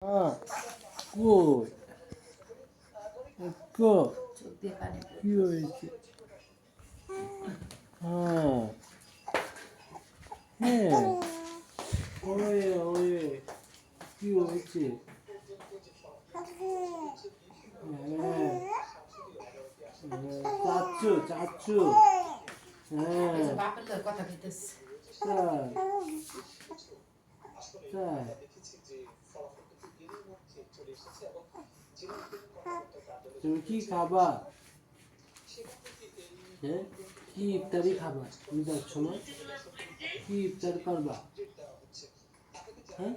কই কি হয়েছে? হ্যাঁ, ওয়ে ওয়ে কি হয়েছে? হ্যাঁ, চাচ্ছু চাচ্ছু। হ্যাঁ, তাই তাই। তুমি কি খাবা? হ্যাঁ, কি ইফতারি খাবা ঈদের সময়? কি ইফতার করবা? হ্যাঁ,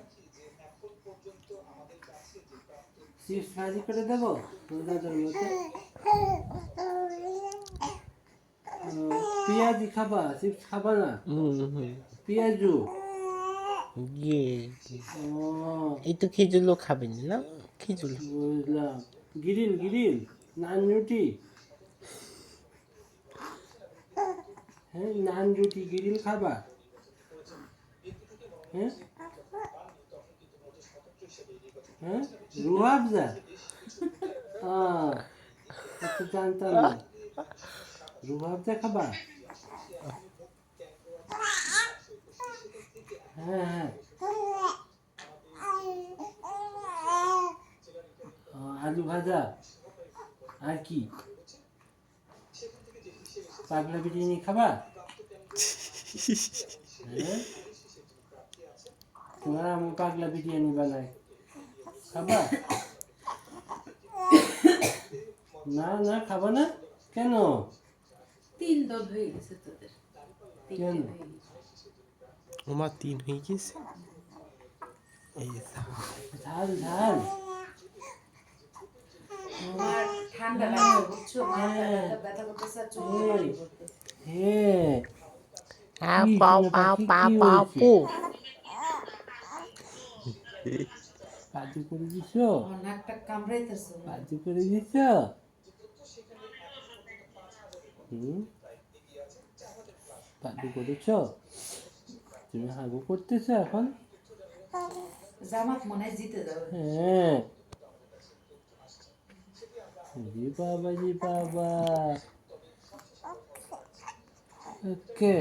চিপস ভাজি করে দেবো রোজাদের মতো? পেঁয়াজি খাবা, চিপস খাবা না? পেঁয়াজু। ইয়ে ও এই তো খেজুরও খাবেন না খেজুর বুঝলাম। গ্রিল গ্রিল নান রুটি। হ্যাঁ, নান রুটি গ্রিল খাবা? হ্যাঁ হ্যাঁ, রুয়াবজা। তো জানতাম না। রুয়াবজা খাবা? হ্যাঁ হ্যাঁ। আলু ভাজা আর কি? পাগলা বিরিয়ানি খাবা? হ্যাঁ, তোমার আমি পাগলা বিরিয়ানি বানাই, খাবা? না না, খাবা না কেন? তিন দল হয়ে গেছে তোদের, কেন? আমার 3 হয়ে গেছে এই ঝাল ঝাল। আমার ঠান্ডা লাগছে বুঝছো, মাথা ব্যথা করতেছে আর চোখ দিয়ে পানি পড়তেছে। হ্যাঁ, কি পাও সোনা পাও পাখি পাও কি পাও হয়েছে? পু কাজু করে দিছো? আমার নাকটা কামড়াইতেছে। কাজু করে দিছো? হুম, কাজু করেছো? তুমি হাগু করতেছো এখন? জামাত মনে হয় জিতে যাবে। হ্যাঁ, জি বাবা জি বাবা। ওকে।